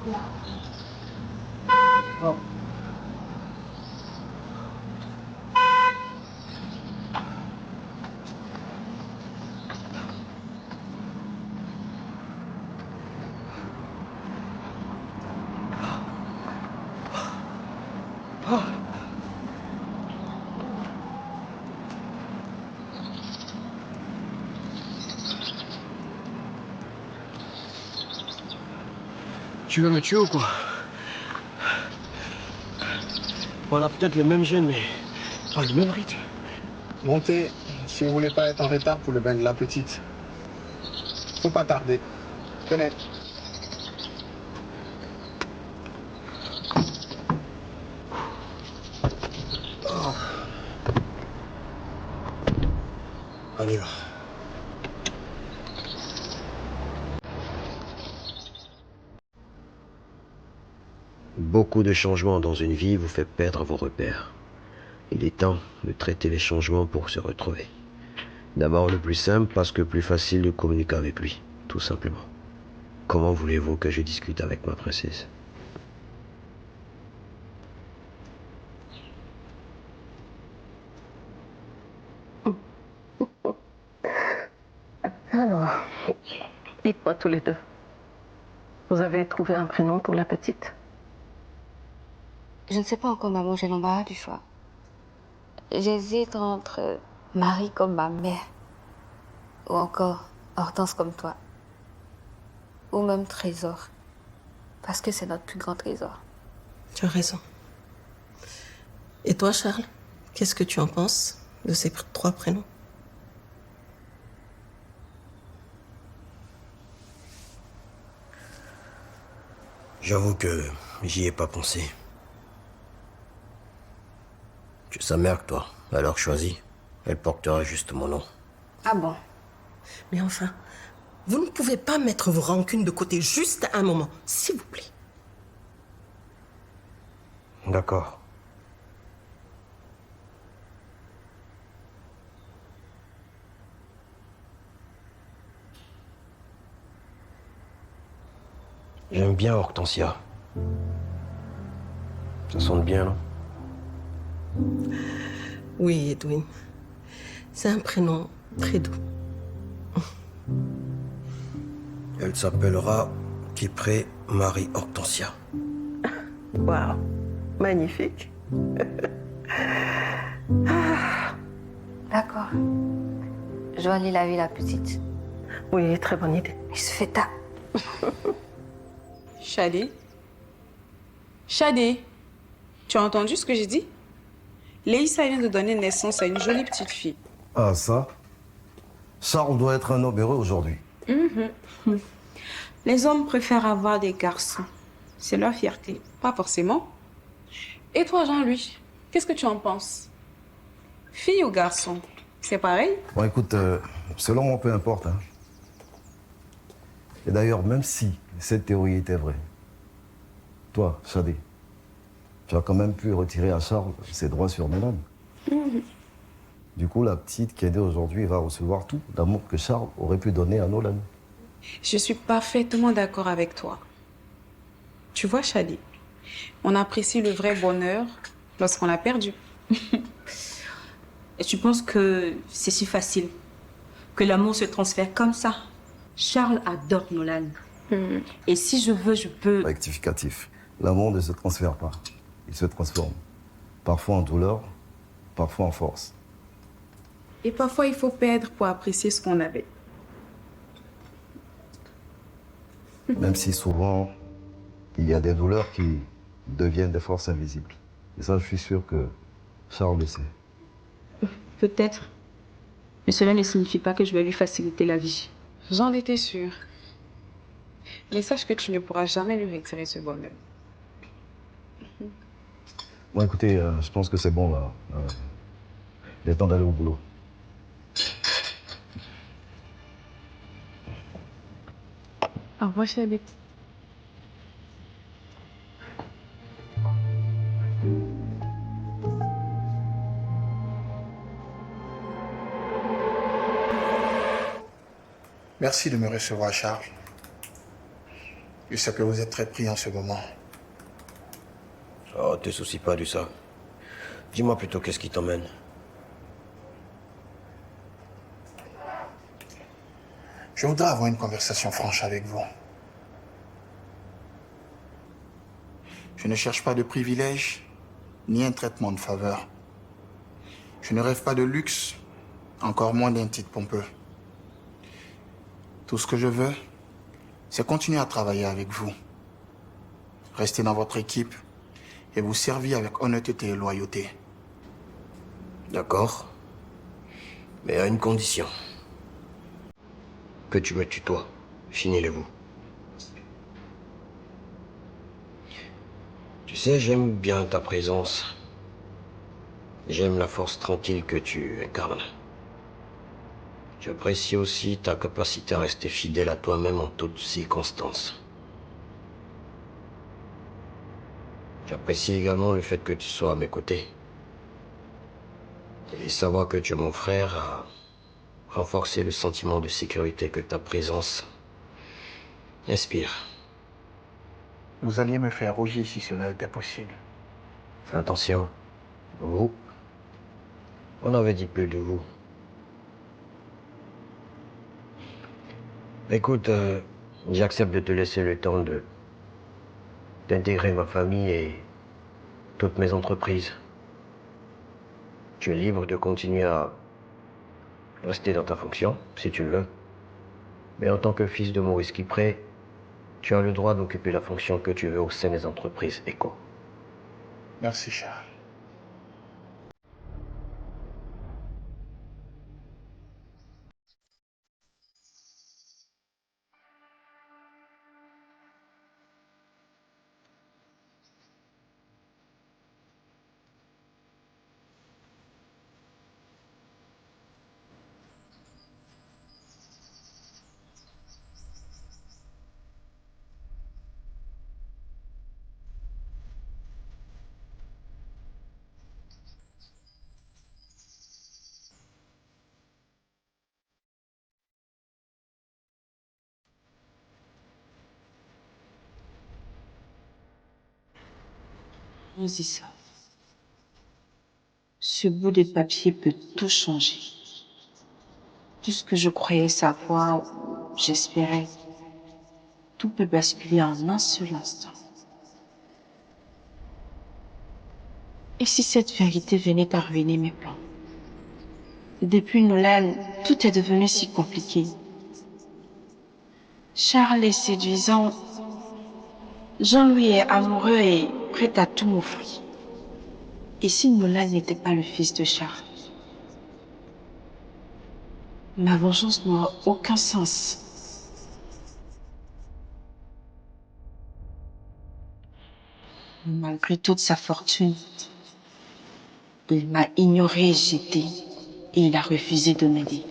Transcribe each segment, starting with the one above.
Oh. Tu veux me tuer ou quoi? On a peut-être les mêmes gènes, mais pas le même rythme. Montez, si vous voulez pas être en retard pour le bain de la petite. Faut pas tarder. Tenez. Oh. On y va. Beaucoup de changements dans une vie vous fait perdre vos repères. Il est temps de traiter les changements pour se retrouver. D'abord le plus simple parce que plus facile de communiquer avec lui, tout simplement. Comment voulez-vous que je discute avec ma princesse? Alors, dites-moi tous les deux. Vous avez trouvé un prénom pour la petite? Je ne sais pas encore, maman, j'ai l'embarras du choix. J'hésite entre Marie comme ma mère, ou encore Hortense comme toi, ou même Trésor, parce que c'est notre plus grand trésor. Tu as raison. Et toi, Charles, qu'est-ce que tu en penses de ces trois prénoms? J'avoue que j'y ai pas pensé. Tu es sa mère que toi, alors choisis. Elle portera juste mon nom. Ah bon? Mais enfin, vous ne pouvez pas mettre vos rancunes de côté juste un moment, s'il vous plaît. D'accord. J'aime bien Hortensia. Ça sonne bien, non? Oui, Edwin. C'est un prénom très doux. Elle s'appellera Kypré Marie Hortensia. Waouh, magnifique. D'accord. Je vais aller laver la petite. Oui, très bonne idée. Il se fait tard. Shadé? Shadé, tu as entendu ce que j'ai dit? Léissa vient de donner naissance à une jolie petite fille. Ah, ça? Charles doit être un homme heureux aujourd'hui. Les hommes préfèrent avoir des garçons. C'est leur fierté. Pas forcément. Et toi, Jean-Louis, qu'est-ce que tu en penses? Fille ou garçon? C'est pareil? Bon, écoute, selon moi, peu importe. Hein. Et d'ailleurs, même si cette théorie était vraie, toi, Shadé, tu as quand même pu retirer à Charles ses droits sur Nolan. Du coup, la petite qui est née aujourd'hui va recevoir tout l'amour que Charles aurait pu donner à Nolan. Je suis parfaitement d'accord avec toi. Tu vois, Shadi, on apprécie le vrai bonheur lorsqu'on l'a perdu. Et tu penses que c'est si facile? Que l'amour se transfère comme ça? Charles adore Nolan. Et si je veux, je peux... Rectificatif. L'amour ne se transfère pas. Il se transforme. Parfois en douleur, parfois en force. Et parfois, il faut perdre pour apprécier ce qu'on avait. Même si souvent, il y a des douleurs qui deviennent des forces invisibles. Et ça, je suis sûr que Charles le sait. Peut-être. Mais cela ne signifie pas que je vais lui faciliter la vie. J'en étais sûre. Mais sache que tu ne pourras jamais lui retirer ce bonheur. Bon, écoutez, je pense que c'est bon, là. Il est temps d'aller au boulot. Au revoir, chérie. Merci de me recevoir, Charles. Je sais que vous êtes très pris en ce moment. Oh, te soucies pas de ça. Dis-moi plutôt qu'est-ce qui t'emmène. Je voudrais avoir une conversation franche avec vous. Je ne cherche pas de privilèges, ni un traitement de faveur. Je ne rêve pas de luxe, encore moins d'un titre pompeux. Tout ce que je veux, c'est continuer à travailler avec vous. Rester dans votre équipe et vous servir avec honnêteté et loyauté. D'accord. Mais à une condition. Que tu me tutoies. Finis-le-vous. Tu sais, j'aime bien ta présence. J'aime la force tranquille que tu incarnes. J'apprécie aussi ta capacité à rester fidèle à toi-même en toutes circonstances. J'apprécie également le fait que tu sois à mes côtés. Et savoir que tu es mon frère a renforcé le sentiment de sécurité que ta présence inspire. Vous alliez me faire rougir si cela était possible. Fais attention. Vous. On avait dit plus de vous. Écoute, j'accepte de te laisser le temps d'intégrer ma famille et toutes mes entreprises. Tu es libre de continuer à rester dans ta fonction, si tu le veux. Mais en tant que fils de Maurice Kipré, tu as le droit d'occuper la fonction que tu veux au sein des entreprises ECO. Merci, Charles. Vas-y, ça. Ce bout de papier peut tout changer. Tout ce que je croyais savoir, j'espérais, tout peut basculer en un seul instant. Et si cette vérité venait à ruiner mes plans? Depuis Nolan, tout est devenu si compliqué. Charles est séduisant. Jean-Louis est amoureux et prêt à tout m'offrir. Et si Nolan n'était pas le fils de Charles? Ma vengeance n'aura aucun sens. Malgré toute sa fortune, il m'a ignoré et jeté, et il a refusé de m'aider.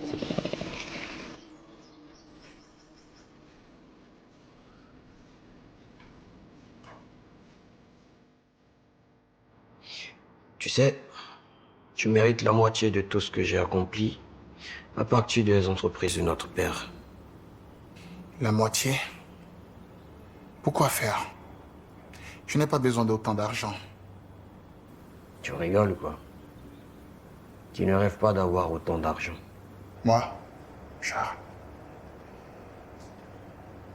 Tu sais, tu mérites la moitié de tout ce que j'ai accompli à partir des entreprises de notre père. La moitié? Pourquoi faire? Je n'ai pas besoin d'autant d'argent. Tu rigoles, quoi. Tu ne rêves pas d'avoir autant d'argent. Moi, Charles.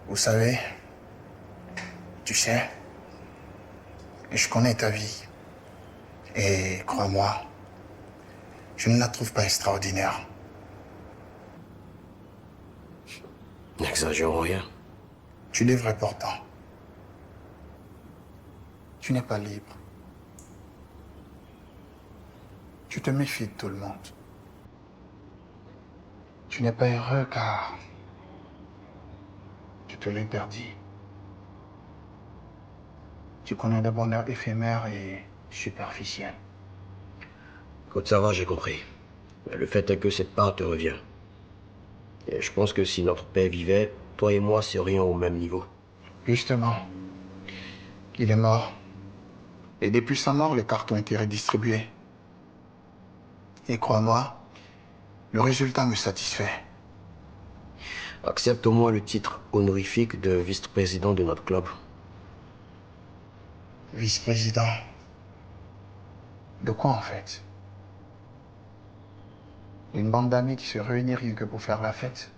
Vous savez, tu sais, je connais ta vie. Et crois-moi, je ne la trouve pas extraordinaire. N'exagérons rien. Tu devrais pourtant. Tu n'es pas libre. Tu te méfies de tout le monde. Tu n'es pas heureux car tu te l'interdis. Tu connais des bonheurs éphémères et superficiels. Écoute, ça va, j'ai compris. Mais le fait est que cette part te revient. Et je pense que si notre père vivait, toi et moi serions au même niveau. Justement, il est mort. Et depuis sa mort, les cartes ont été redistribuées. Et crois-moi, le résultat me satisfait. Accepte au moins le titre honorifique de vice-président de notre club. Vice-président. De quoi en fait? Une bande d'amis qui se réunit rien que pour faire la fête?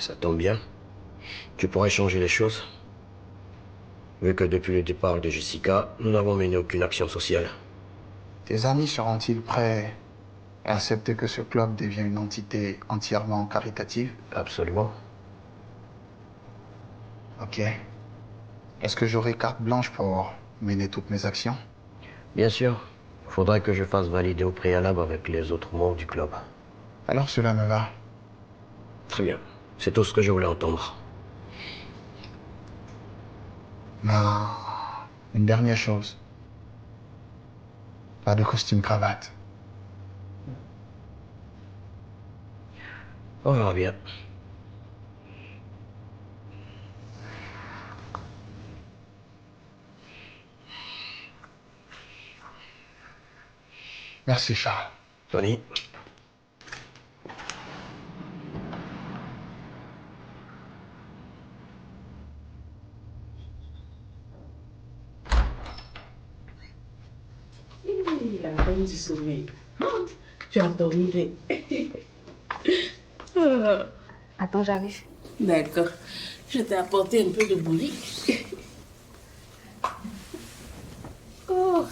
Ça tombe bien. Tu pourrais changer les choses. Vu que depuis le départ de Jessica, nous n'avons mené aucune action sociale. Tes amis seront-ils prêts à accepter que ce club devienne une entité entièrement caritative? Absolument. Ok. Est-ce que j'aurai carte blanche pour mener toutes mes actions? Bien sûr. Faudrait que je fasse valider au préalable avec les autres membres du club. Alors cela me va. Très bien. C'est tout ce que je voulais entendre. Une dernière chose. Pas de costume cravate. On verra bien. Merci Charles. Tony. La reine du sommeil. Tu as dormi. Attends, j'arrive. D'accord. Je t'ai apporté un peu de bouillie. Oh.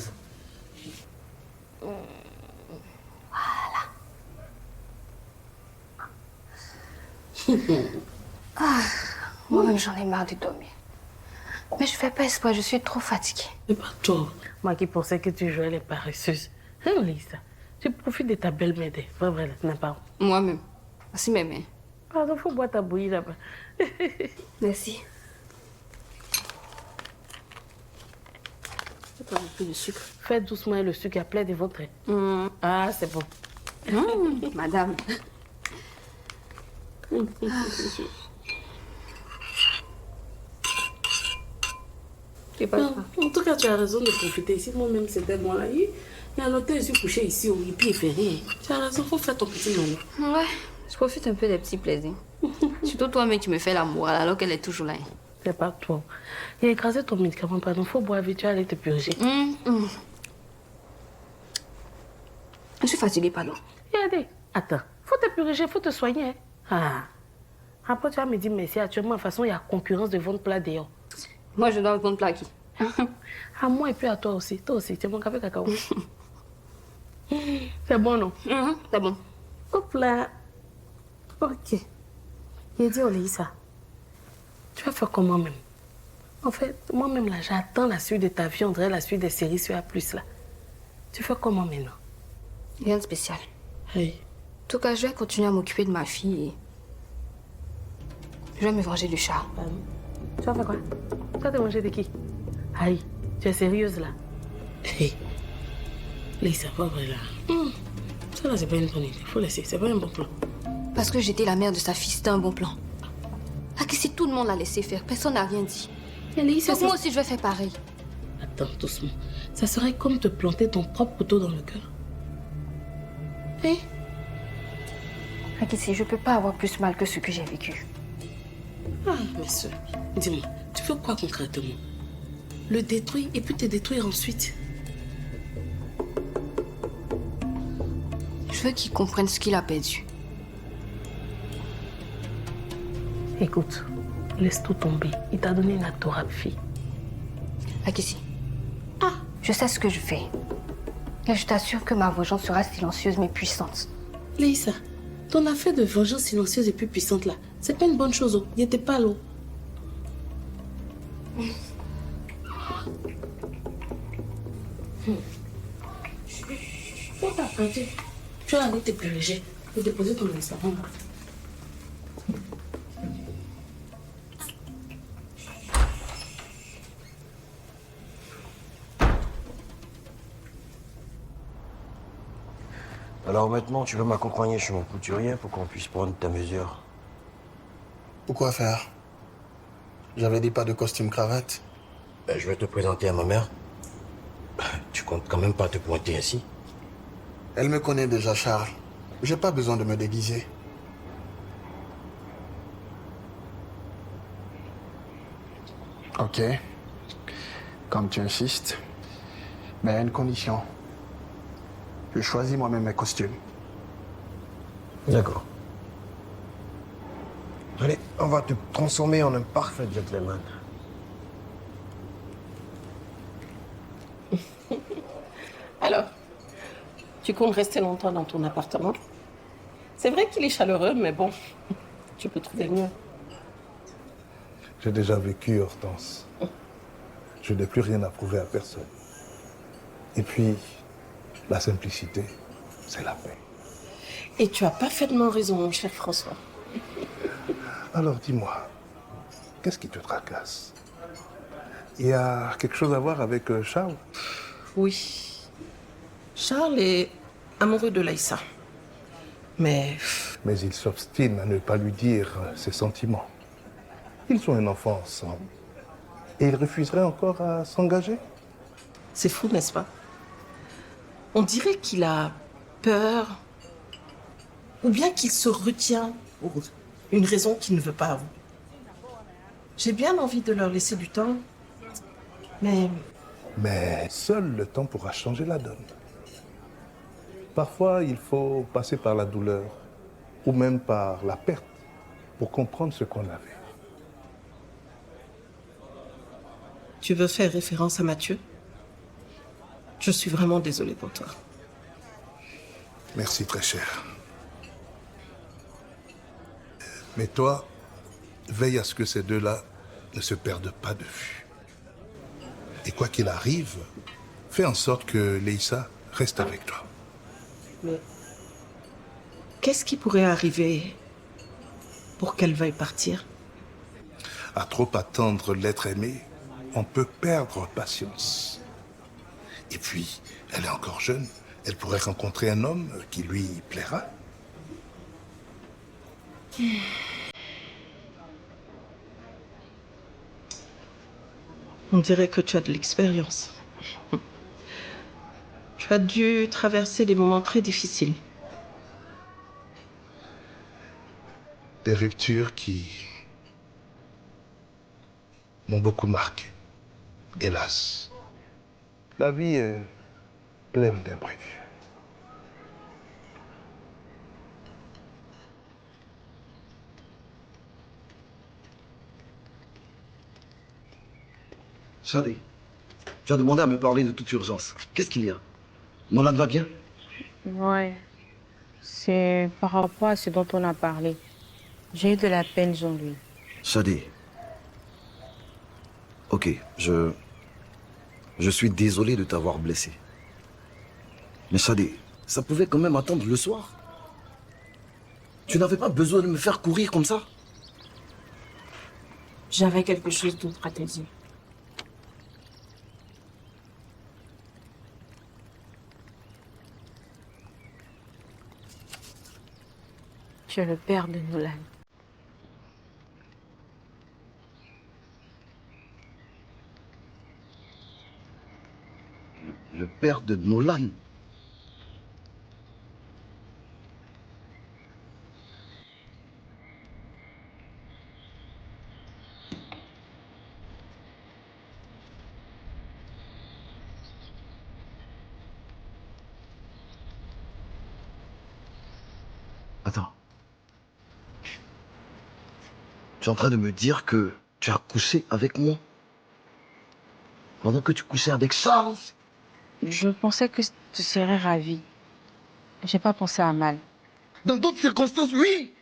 Moi-même, j'en ai marre de dormir. Mais je fais pas espoir, je suis trop fatiguée. C'est pas toi. Moi qui pensais que tu jouais les paresseuses. Hein, Lisa? Tu profites de ta belle-mère. Vrai, vrai, là, n'a pas. Moi-même. Merci, mes mains. Pardon, faut boire ta bouillie là-bas. Merci. Pas un peu de sucre. Fais doucement le sucre à plein de votre. Ah, c'est bon. Madame. C'est pas ça. En tout cas, tu as raison de profiter. Ici, moi-même, c'était moi là. Il y a longtemps, je suis couché ici au lit, puis il fait rien. Tu as raison, faut faire ton petit moment. Ouais, je profite un peu des petits plaisirs. Surtout toi, mais tu me fais la morale alors qu'elle est toujours là. C'est pas toi. Il a écrasé ton médicament, pardon. Faut boire vite, tu vas aller te purger. Je suis fatiguée, pardon. Regardez, attends. Faut te purger, faut te soigner. Ah. Après, tu vas me dire merci. Actuellement, de toute façon, il y a concurrence de vendre plat dehors. Moi, je dois répondre plat à qui? À moi et puis à toi aussi. Toi aussi, c'est mon café cacao. C'est bon, non? C'est bon. Hop là. Ok. Il dit, Olisa, tu vas faire comment même? En fait, moi-même, là, j'attends la suite de ta vie, on dirait la suite des séries sur A+, là. Tu fais comment maintenant? Rien de spécial. Hey. En tout cas, je vais continuer à m'occuper de ma fille et... je vais me venger du chat. Tu vas faire quoi? Tu vas te manger de qui? Aïe, tu es sérieuse là? Hey. Lisa, pas vrai là. Ça là, c'est pas une bonne idée. Faut laisser, c'est pas un bon plan. Parce que j'étais la mère de sa fille, c'était un bon plan. Ah, que si tout le monde l'a laissé faire, personne n'a rien dit. Mais Lisa, donc moi aussi, je vais faire pareil. Attends, doucement. Ça serait comme te planter ton propre couteau dans le cœur. Hein? Akissi, je peux pas avoir plus mal que ce que j'ai vécu. Ah, mes soeurs, dis-moi, tu veux quoi concrètement? Le détruire et puis te détruire ensuite? Je veux qu'il comprenne ce qu'il a perdu. Écoute, laisse tout tomber. Il t'a donné une adorable fille. Akissi, je sais ce que je fais. Et je t'assure que ma vengeance sera silencieuse mais puissante. Lisa, ton affaire de vengeance silencieuse et plus puissante là, c'est pas une bonne chose. Il n'était pas l'eau. Faut t'apprêter. Tu vas aller te purger et déposer ton instrument. Alors maintenant, tu veux m'accompagner chez mon couturier pour qu'on puisse prendre ta mesure. Pourquoi faire? J'avais dit pas de costume cravate. Ben, je vais te présenter à ma mère. Tu comptes quand même pas te pointer ainsi. Elle me connaît déjà, Charles. J'ai pas besoin de me déguiser. Ok, comme tu insistes. Mais à une condition. Je choisis moi-même mes costumes. D'accord. Allez, on va te transformer en un parfait gentleman. Alors, tu comptes rester longtemps dans ton appartement? C'est vrai qu'il est chaleureux, mais bon, tu peux trouver mieux. J'ai déjà vécu, Hortense. Je n'ai plus rien à prouver à personne. Et puis, la simplicité, c'est la paix. Et tu as parfaitement raison, mon cher François. Alors dis-moi, qu'est-ce qui te tracasse? Il y a quelque chose à voir avec Charles? Oui. Charles est amoureux de Laïssa. Mais Mais il s'obstine à ne pas lui dire ses sentiments. Ils ont un enfant ensemble. Et il refuserait encore à s'engager? c'est fou, n'est-ce pas? On dirait qu'il a peur, ou bien qu'il se retient pour une raison qu'il ne veut pas avouer. J'ai bien envie de leur laisser du temps, mais Mais seul le temps pourra changer la donne. Parfois, il faut passer par la douleur, ou même par la perte, pour comprendre ce qu'on avait. tu veux faire référence à Mathieu? Je suis vraiment désolée pour toi. Merci, très cher. Mais toi, veille à ce que ces deux-là ne se perdent pas de vue. Et quoi qu'il arrive, fais en sorte que Leïssa reste avec toi. Mais qu'est-ce qui pourrait arriver pour qu'elle veuille partir? À trop attendre l'être aimé, on peut perdre patience. Et puis, elle est encore jeune. Elle pourrait rencontrer un homme qui lui plaira. On dirait que tu as de l'expérience. Tu as dû traverser des moments très difficiles. Des ruptures qui m'ont beaucoup marqué. Hélas, la vie est pleine d'imprévus. Shadi, tu as demandé à me parler de toute urgence. Qu'est-ce qu'il y a? Nolan va bien? Ouais. C'est par rapport à ce dont on a parlé. J'ai eu de la peine, Jean-Louis. Shadi. Ok, je suis désolé de t'avoir blessé. Mais Shadi, ça pouvait quand même attendre le soir. Tu n'avais pas besoin de me faire courir comme ça. J'avais quelque chose d'autre à te dire. Tu es le père de Nolan. Le père de Nolan. Attends. Tu es en train de me dire que tu as couché avec moi pendant que tu couchais avec Charles? Je pensais que tu serais ravi. J'ai pas pensé à mal. Dans d'autres circonstances, oui.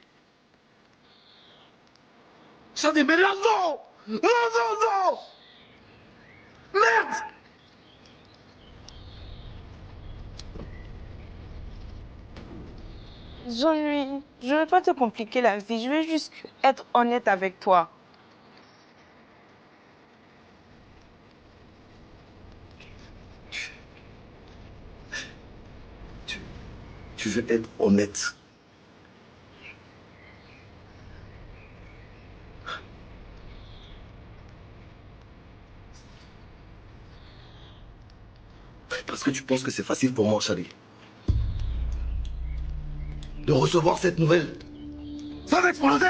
Shadi, mais là, non. Non, non, non. Merde. Jean-Louis, je ne veux pas te compliquer la vie. Je veux juste être honnête avec toi. Tu veux être honnête. Parce que tu penses que c'est facile pour moi, Shadi, de recevoir cette nouvelle. Ça va exploser.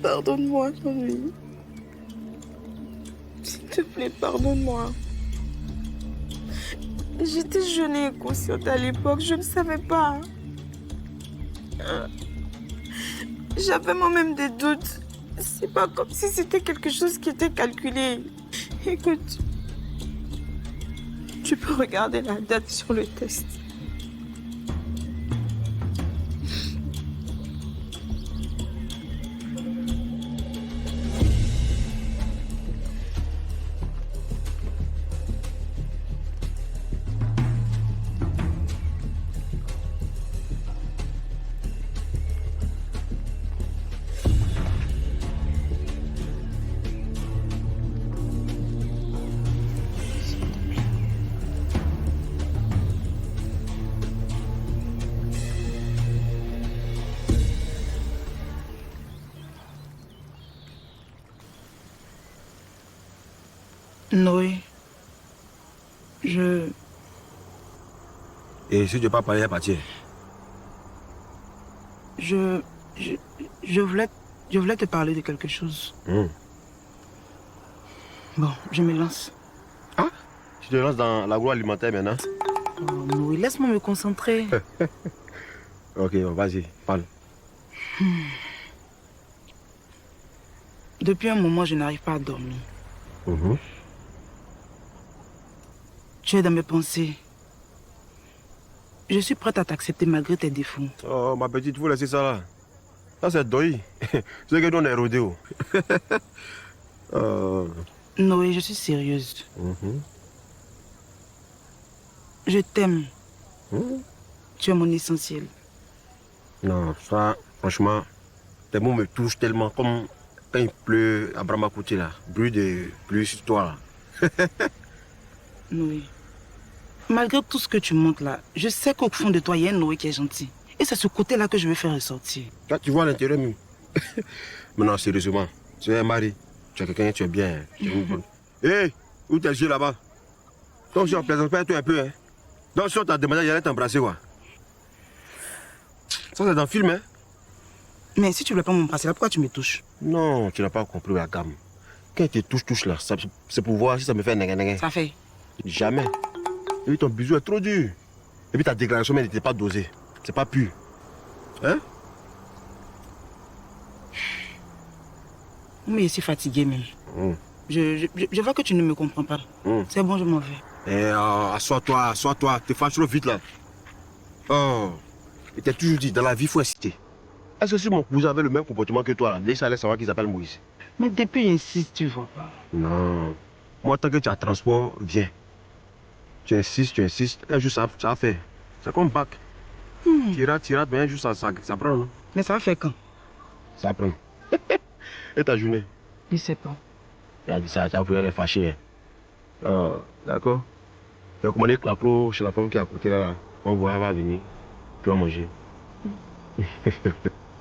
Pardonne-moi, Jean-Louis. S'il te plaît, pardonne-moi. J'étais jeune et inconsciente à l'époque, je ne savais pas. J'avais moi-même des doutes. C'est pas comme si c'était quelque chose qui était calculé. Écoute, tu peux regarder la date sur le test. Noé, Et si tu n'as pas parlé à partir? je voulais te parler de quelque chose. Bon, je me lance. Ah? Tu te lances dans l'agroalimentaire maintenant? Oh, Noé, laisse-moi me concentrer. Ok, bon, vas-y, parle. Depuis un moment, je n'arrive pas à dormir. Tu es dans mes pensées. Je suis prête à t'accepter malgré tes défauts. Oh, ma petite, il faut laisser ça là. Ça, c'est Doi. C'est que nous, on est rodéo. Noé, je suis sérieuse. Je t'aime. Tu es mon essentiel. Non, ça, franchement, tes mots me touchent tellement comme quand il pleut à Bramakouti là. Bruit de pluie sur toi là. Noé, malgré tout ce que tu montres là, je sais qu'au fond de toi, il y a un Noé qui est gentil. Et c'est ce côté-là que je veux faire ressortir. Là, tu vois à l'intérieur même. Maintenant, sérieusement, tu es un mari, tu es quelqu'un, tu es bien. Tu es une bonne. Hé, où t'es le jeu là-bas? Donc, si on plaisante pas, toi un peu, hein. Donc, si on t'a demandé, il allait t'embrasser, quoi. Ça, c'est dans le film, hein. Mais si tu ne veux pas m'embrasser là, pourquoi tu me touches? Non, tu n'as pas compris la gamme. Quand il te touche là, c'est pour voir si ça me fait nègre. Ça fait? Jamais. Et puis ton bisou est trop dur. Et puis ta déclaration même n'était pas dosée. C'est pas pur. Hein? Mais je suis fatiguée même. Je vois que tu ne me comprends pas. C'est bon, je m'en vais. Eh, assois-toi. T'es fâché trop vite là. Oh. Je t'ai toujours dit, dans la vie, il faut inciter. Est-ce que si mon cousin avait le même comportement que toi, là, déjà, ça allait savoir qu'il s'appelle Moïse? Mais depuis, il insiste, tu vois pas. Non. Moi, tant que tu as transport, viens. Tu insistes, un jour ça va faire. C'est comme bac. Tirade, mais un jour ça prend. Non? Mais ça va faire quand? Ça prend. Et ta journée? Je sais pas. Il a dit ça, tu vas les fâcher. Oh, d'accord. Tu as commandé clapro chez la femme qui est à côté là. On voit, elle va venir. Tu vas manger.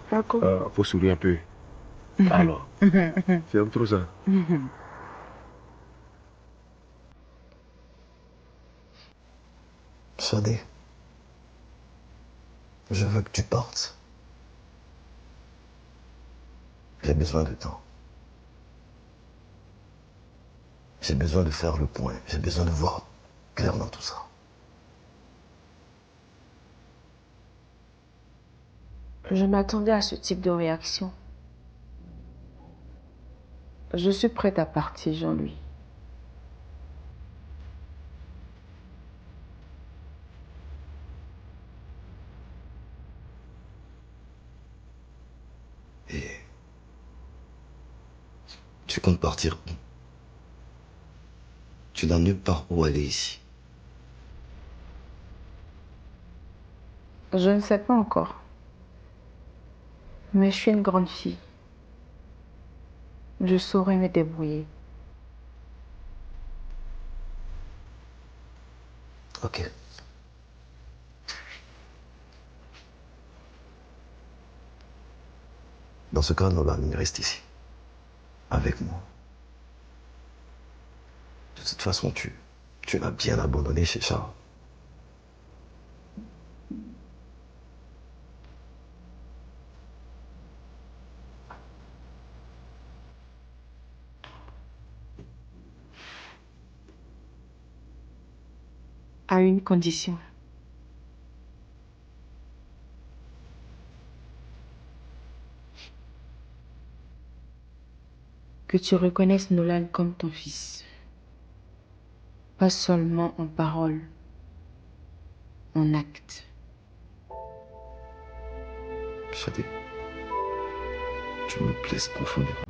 D'accord. Faut sourire un peu. Alors, c'est trop ça. Shadé, je veux que tu partes. J'ai besoin de temps. J'ai besoin de faire le point. J'ai besoin de voir clair dans tout ça. Je m'attendais à ce type de réaction. Je suis prête à partir, Jean-Louis. Et tu comptes partir où? Tu n'as nulle part où aller ici. Je ne sais pas encore. Mais je suis une grande fille. Je saurai me débrouiller. Ok. Dans ce cas, Nolan reste ici. Avec moi. De toute façon, tu l'as bien abandonné chez Charles. À une condition. Que tu reconnaisses Nolan comme ton fils. Pas seulement en parole, en acte. Shadé, tu me blesses profondément.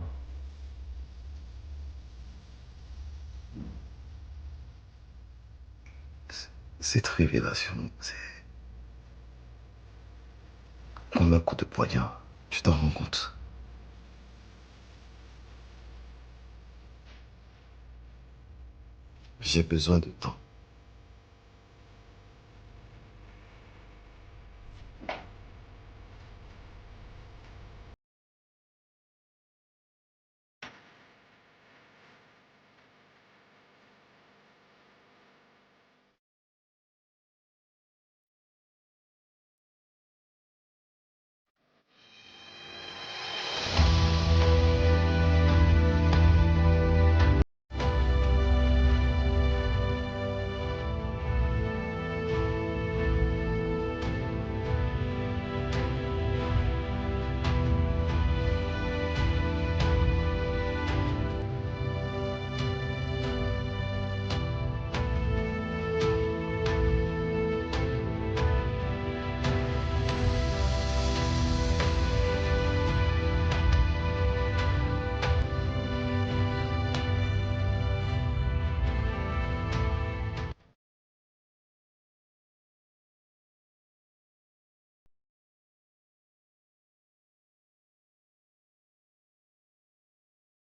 Cette révélation, c'est comme un coup de poignard. Tu t'en rends compte? J'ai besoin de temps.